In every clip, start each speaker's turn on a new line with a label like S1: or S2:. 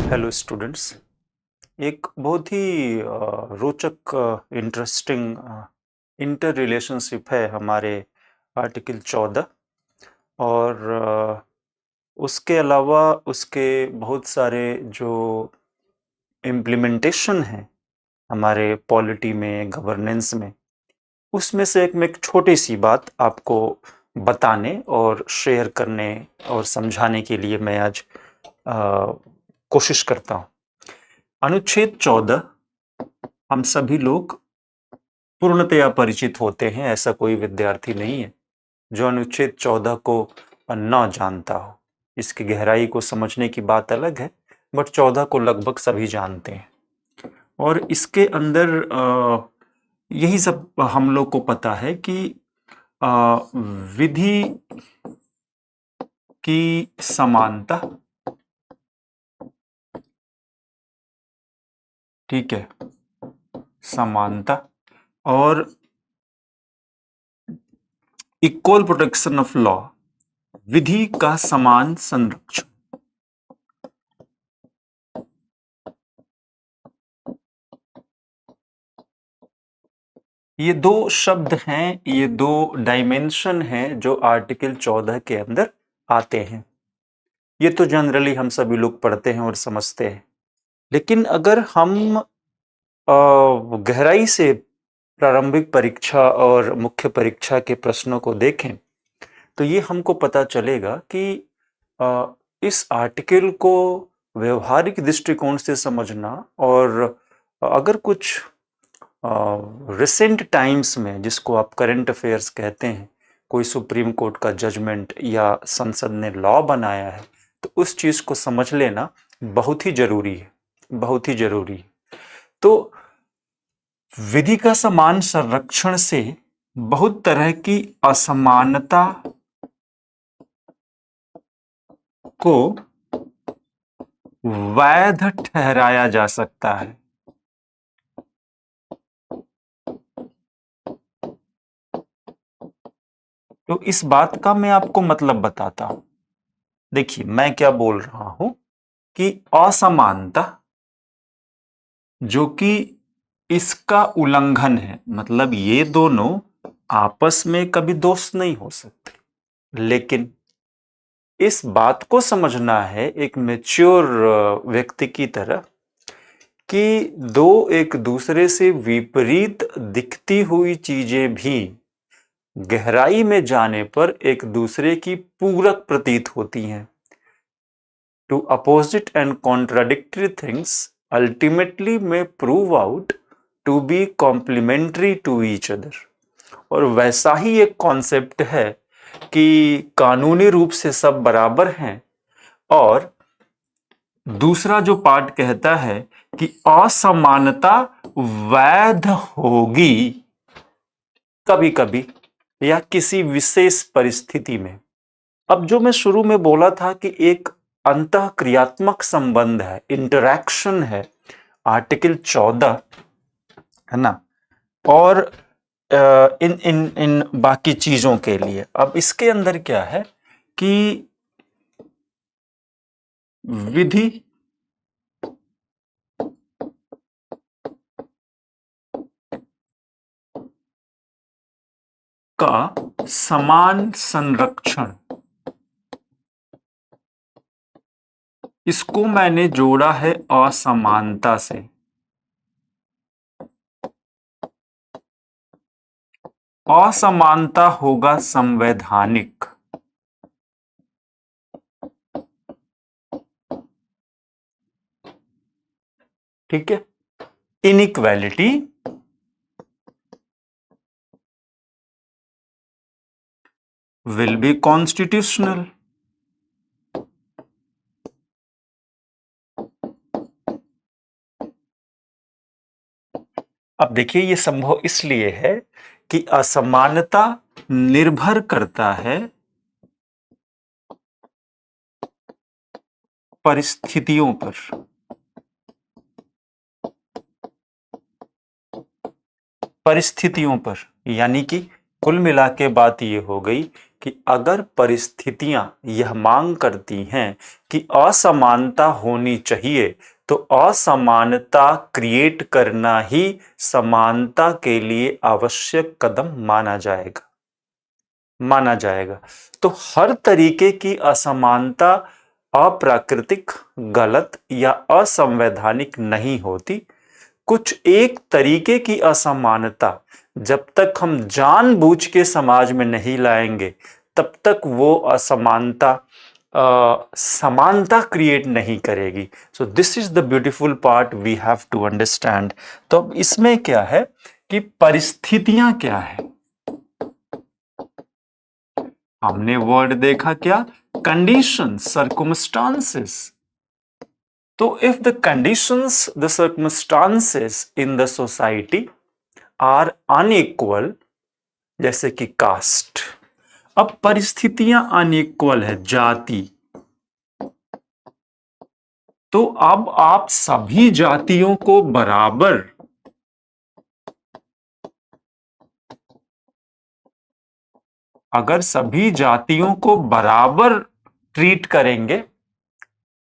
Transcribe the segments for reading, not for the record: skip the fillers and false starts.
S1: Hello students. एक बहुत ही रोचक इंटरेस्टिंग इंटर रिलेशनशिप है हमारे आर्टिकल 14 और उसके अलावा उसके बहुत सारे जो इम्प्लीमेंटेशन हैं हमारे पॉलिटी में, गवर्नेंस में, उसमें से मैं एक छोटी सी बात आपको बताने और शेयर करने और समझाने के लिए मैं आज कोशिश करता हूँ। अनुच्छेद 14 हम सभी लोग पूर्णतया परिचित होते हैं। ऐसा कोई विद्यार्थी नहीं है जो अनुच्छेद 14 को न जानता हो। इसकी गहराई को समझने की बात अलग है, बट 14 को लगभग सभी जानते हैं। और इसके अंदर यही सब हम लोग को पता है कि विधि की समानता, ठीक है, समानता और इक्वल प्रोटेक्शन ऑफ लॉ, विधि का समान संरक्षण, ये दो शब्द हैं, ये दो डायमेंशन हैं जो आर्टिकल 14 के अंदर आते हैं। ये तो जनरली हम सभी लोग पढ़ते हैं और समझते हैं, लेकिन अगर हम गहराई से प्रारंभिक परीक्षा और मुख्य परीक्षा के प्रश्नों को देखें तो ये हमको पता चलेगा कि इस आर्टिकल को व्यवहारिक दृष्टिकोण से समझना और अगर कुछ रिसेंट टाइम्स में, जिसको आप करंट अफेयर्स कहते हैं, कोई सुप्रीम कोर्ट का जजमेंट या संसद ने लॉ बनाया है, तो उस चीज को समझ लेना बहुत ही जरूरी है, बहुत ही जरूरी है। तो विधि का समान संरक्षण से बहुत तरह की असमानता को वैध ठहराया जा सकता है। तो इस बात का मैं आपको मतलब बताता हूं। देखिए, मैं क्या बोल रहा हूं कि असमानता जो कि इसका उल्लंघन है, मतलब ये दोनों आपस में कभी दोस्त नहीं हो सकते, लेकिन इस बात को समझना है एक मैच्योर व्यक्ति की तरह कि दो एक दूसरे से विपरीत दिखती हुई चीजें भी गहराई में जाने पर एक दूसरे की पूरक प्रतीत होती हैं। Two opposite and contradictory things ultimately में prove out to be complementary to each other. और वैसा ही एक कॉन्सेप्ट है कि कानूनी रूप से सब बराबर हैं, और दूसरा जो पार्ट कहता है कि असमानता वैध होगी कभी कभी या किसी विशेष परिस्थिति में। अब जो मैं शुरू में बोला था कि एक अंतःक्रियात्मक संबंध है, इंटरैक्शन है आर्टिकल 14, है ना, और इन इन इन बाकी चीजों के लिए। अब इसके अंदर क्या है कि विधि का समान संरक्षण, इसको मैंने जोड़ा है असमानता से। असमानता होगा संवैधानिक, ठीक है। Inequality will be constitutional। अब देखिए, ये संभव इसलिए है कि असमानता निर्भर करता है परिस्थितियों पर। परिस्थितियों पर, यानी कि कुल मिला के बात ये हो गई कि अगर परिस्थितियां यह मांग करती हैं कि असमानता होनी चाहिए तो असमानता क्रिएट करना ही समानता के लिए आवश्यक कदम माना जाएगा। तो हर तरीके की असमानता अप्राकृतिक, गलत या असंवैधानिक नहीं होती। कुछ एक तरीके की असमानता जब तक हम जानबूझ के समाज में नहीं लाएंगे तब तक वो असमानता समानता क्रिएट नहीं करेगी। So this is the beautiful part we have to understand. तो अब इसमें क्या है कि परिस्थितियां क्या है, हमने वर्ड देखा क्या, कंडीशंस, सर्कमस्टांसेस। तो if the conditions, the circumstances in the society are unequal, जैसे कि कास्ट, अब परिस्थितियां अनइक्वल है, जाति, तो अब आप सभी जातियों को बराबर अगर सभी जातियों को बराबर ट्रीट करेंगे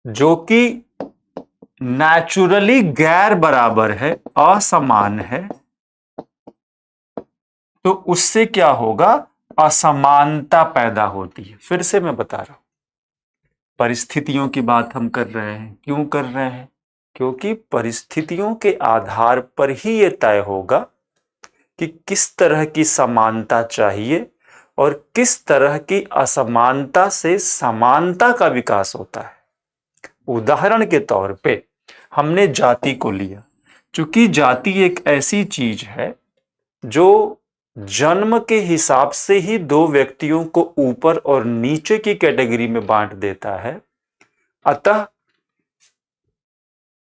S1: जो कि नेचुरली गैर बराबर है, असमान है, तो उससे क्या होगा, असमानता पैदा होती है। फिर से मैं बता रहा हूं, परिस्थितियों की बात हम कर रहे हैं। क्यों कर रहे हैं? क्योंकि परिस्थितियों के आधार पर ही यह तय होगा कि किस तरह की समानता चाहिए और किस तरह की असमानता से समानता का विकास होता है। उदाहरण के तौर पे हमने जाति को लिया। चूंकि जाति एक ऐसी चीज है जो जन्म के हिसाब से ही दो व्यक्तियों को ऊपर और नीचे की कैटेगरी में बांट देता है, अतः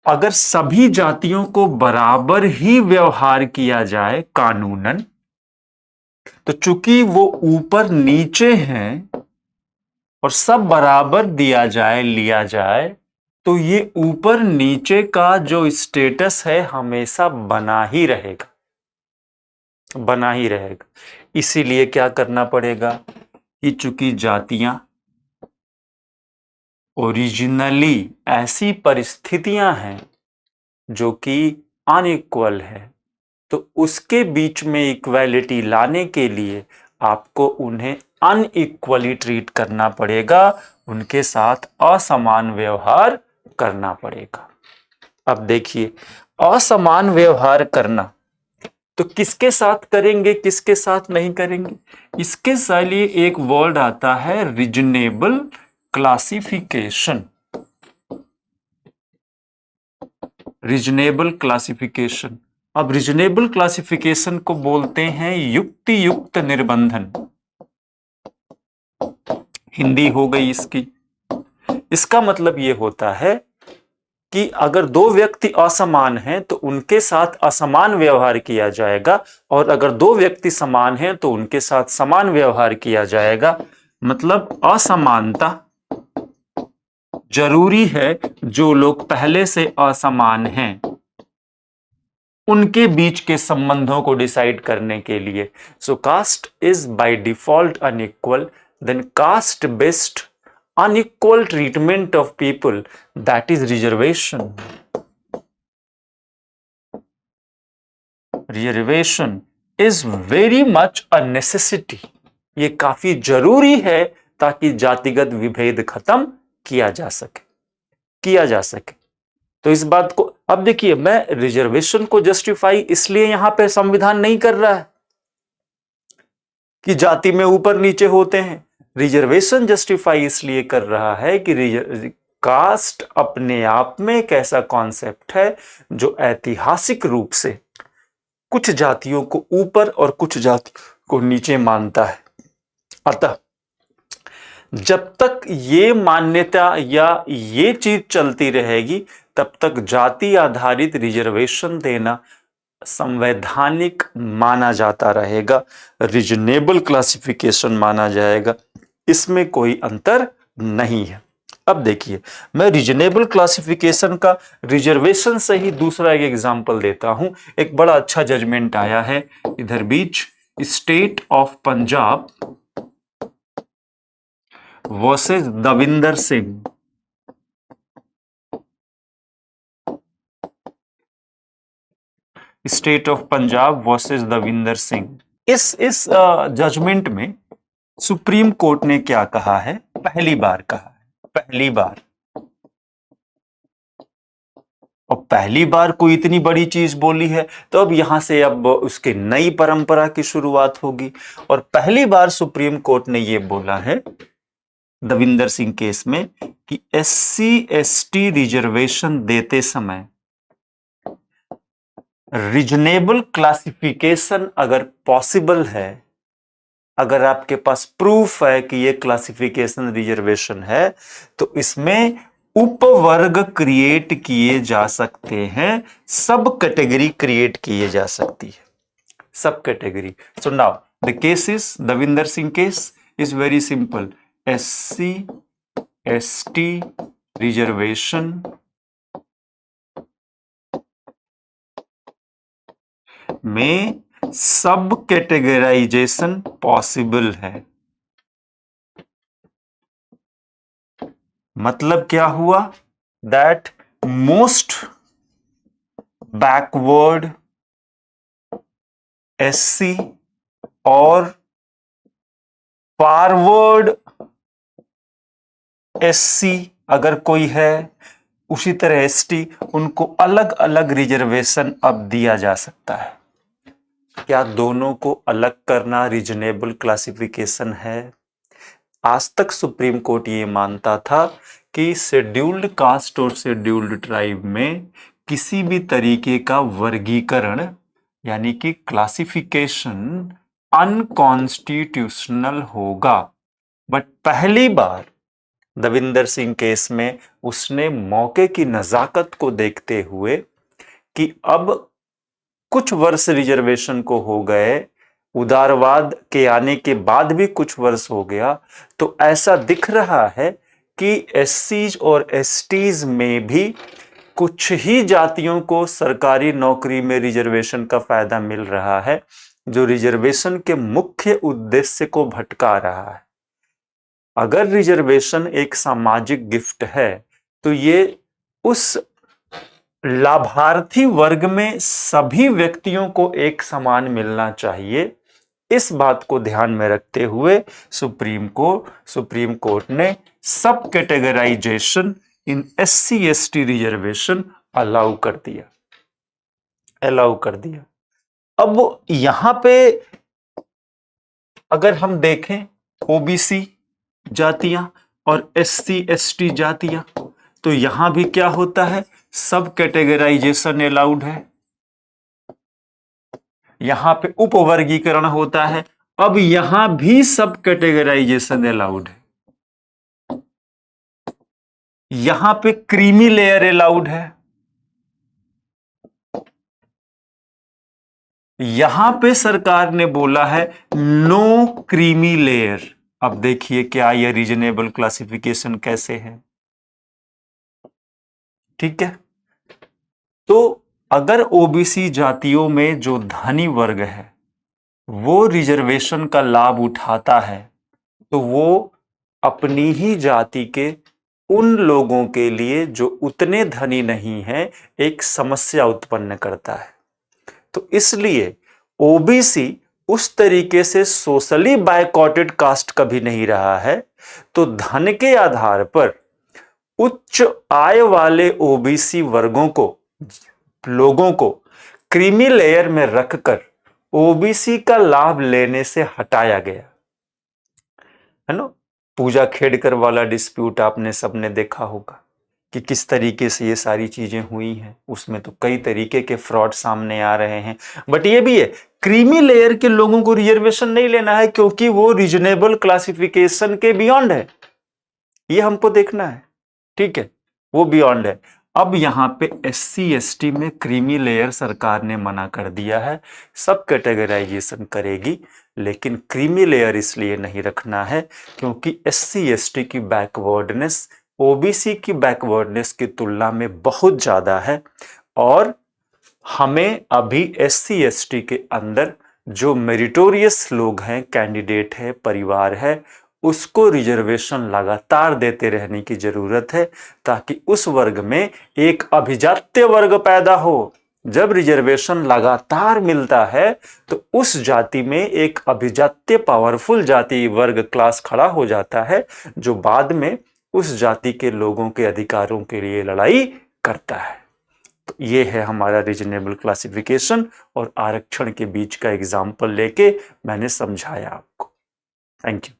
S1: अगर सभी जातियों को बराबर ही व्यवहार किया जाए कानूनन, तो चूंकि वो ऊपर नीचे हैं और सब बराबर दिया जाए, लिया जाए, तो ये ऊपर नीचे का जो स्टेटस है हमेशा बना ही रहेगा। इसीलिए क्या करना पड़ेगा कि चूंकि जातियां ओरिजिनली ऐसी परिस्थितियां हैं जो कि अनइक्वल है, तो उसके बीच में इक्वालिटी लाने के लिए आपको उन्हें अनइक्वली ट्रीट करना पड़ेगा, उनके साथ असमान व्यवहार करना पड़ेगा। अब देखिए, असमान व्यवहार करना तो किसके साथ करेंगे, किसके साथ नहीं करेंगे, इसके लिए एक वर्ड आता है रीजनेबल क्लासिफिकेशन। रीजनेबल क्लासिफिकेशन, अब रीजनेबल क्लासिफिकेशन को बोलते हैं युक्ति युक्त निर्बंधन। हिंदी हो गई इसकी। इसका मतलब यह होता है कि अगर दो व्यक्ति असमान हैं तो उनके साथ असमान व्यवहार किया जाएगा, और अगर दो व्यक्ति समान हैं तो उनके साथ समान व्यवहार किया जाएगा। मतलब असमानता जरूरी है जो लोग पहले से असमान हैं उनके बीच के संबंधों को डिसाइड करने के लिए। So caste is by default unequal, then caste based unequal treatment of people, that is reservation. Reservation is very much a necessity. ये काफी जरूरी है ताकि जातिगत विभेद खत्म किया जा सके। तो इस बात को अब देखिए, मैं रिजर्वेशन को जस्टिफाई इसलिए यहां पे संविधान नहीं कर रहा है कि जाति में ऊपर नीचे होते हैं। रिजर्वेशन जस्टिफाई इसलिए कर रहा है कि कास्ट अपने आप में एक ऐसा कॉन्सेप्ट है जो ऐतिहासिक रूप से कुछ जातियों को ऊपर और कुछ जातियों को नीचे मानता है। अतः जब तक ये मान्यता या ये चीज चलती रहेगी तब तक जाति आधारित रिजर्वेशन देना संवैधानिक माना जाता रहेगा, रीजनेबल क्लासिफिकेशन माना जाएगा, इसमें कोई अंतर नहीं है। अब देखिए, मैं रीजनेबल क्लासिफिकेशन का रिजर्वेशन से ही दूसरा एक एग्जांपल देता हूं। एक बड़ा अच्छा जजमेंट आया है इधर बीच, state of Punjab versus Davinder Singh. State of Punjab versus Davinder Singh. इस जजमेंट में सुप्रीम कोर्ट ने क्या कहा है? पहली बार कहा है, पहली बार। और पहली बार कोई इतनी बड़ी चीज बोली है तो अब यहां से अब उसके नई परंपरा की शुरुआत होगी। और पहली बार सुप्रीम कोर्ट ने यह बोला है दविंदर सिंह केस में कि SC/ST रिजर्वेशन देते समय रीजनेबल क्लासिफिकेशन अगर पॉसिबल है, अगर आपके पास प्रूफ है कि ये क्लासिफिकेशन रिजर्वेशन है, तो इसमें उपवर्ग क्रिएट किए जा सकते हैं, सब कैटेगरी क्रिएट किए जा सकती है, सब category. So now the case is Davinder Singh case is very simple. SC/ST reservation में सब कैटेगराइजेशन पॉसिबल है। मतलब क्या हुआ? दैट मोस्ट बैकवर्ड SC और फॉरवर्ड SC अगर कोई है, उसी तरह ST, उनको अलग अलग रिजर्वेशन अब दिया जा सकता है। क्या दोनों को अलग करना रीजनेबल क्लासिफिकेशन है? आज तक सुप्रीम कोर्ट ये मानता था कि शेड्यूल्ड कास्ट और शेड्यूल्ड ट्राइब में किसी भी तरीके का वर्गीकरण यानी कि क्लासिफिकेशन अनकॉन्स्टिट्यूशनल होगा। बट पहली बार दविंदर सिंह केस में उसने मौके की नजाकत को देखते हुए कि अब कुछ वर्ष रिजर्वेशन को हो गए, उदारवाद के आने के बाद भी कुछ वर्ष हो गया, तो ऐसा दिख रहा है कि SCs और STs में भी कुछ ही जातियों को सरकारी नौकरी में रिजर्वेशन का फायदा मिल रहा है, जो रिजर्वेशन के मुख्य उद्देश्य को भटका रहा है। अगर रिजर्वेशन एक सामाजिक गिफ्ट है तो ये उस लाभार्थी वर्ग में सभी व्यक्तियों को एक समान मिलना चाहिए। इस बात को ध्यान में रखते हुए सुप्रीम कोर्ट ने सब कैटेगराइजेशन इन SC/ST रिजर्वेशन अलाउ कर दिया। अब यहां पे अगर हम देखें OBC जातियां और SC/ST जातियां, तो यहां भी क्या होता है? सब कैटेगराइजेशन अलाउड है। यहां पे उपवर्गीकरण होता है। अब यहां भी सब कैटेगराइजेशन अलाउड है। यहां पे क्रीमी लेयर अलाउड है। यहां पे सरकार ने बोला है नो क्रीमी लेयर। अब देखिए क्या यह रीजनेबल क्लासिफिकेशन कैसे है? ठीक है, तो अगर OBC जातियों में जो धनी वर्ग है वो रिजर्वेशन का लाभ उठाता है, तो वो अपनी ही जाति के उन लोगों के लिए जो उतने धनी नहीं है एक समस्या उत्पन्न करता है। तो इसलिए OBC उस तरीके से सोशली बायकॉटेड कास्ट कभी नहीं रहा है। तो धन के आधार पर उच्च आय वाले OBC वर्गों को, लोगों को क्रीमी लेयर में रखकर OBC का लाभ लेने से हटाया गया है ना। पूजा खेड़कर वाला डिस्प्यूट आपने सबने देखा होगा कि किस तरीके से ये सारी चीजें हुई हैं। उसमें तो कई तरीके के फ्रॉड सामने आ रहे हैं। बट ये भी है, क्रीमी लेयर के लोगों को रिजर्वेशन नहीं लेना है क्योंकि वो रीजनेबल क्लासिफिकेशन के बियॉन्ड है। ये हमको देखना है, ठीक है, वो बियॉन्ड है। अब यहां पे SC/ST में क्रीमी लेयर सरकार ने मना कर दिया है, सब कैटेगराइजेशन करेगी, लेकिन क्रीमी लेयर इसलिए नहीं रखना है क्योंकि SC/ST की बैकवर्डनेस OBC की बैकवर्डनेस की तुलना में बहुत ज्यादा है। और हमें अभी SC/ST के अंदर जो मेरिटोरियस लोग हैं, कैंडिडेट है, परिवार है, उसको रिजर्वेशन लगातार देते रहने की जरूरत है, ताकि उस वर्ग में एक अभिजात्य वर्ग पैदा हो। जब रिजर्वेशन लगातार मिलता है तो उस जाति में एक अभिजात्य पावरफुल जाति वर्ग क्लास खड़ा हो जाता है, जो बाद में उस जाति के लोगों के अधिकारों के लिए लड़ाई करता है। तो ये है हमारा रीजनेबल क्लासिफिकेशन, और आरक्षण के बीच का एग्जाम्पल लेके मैंने समझाया आपको। Thank you.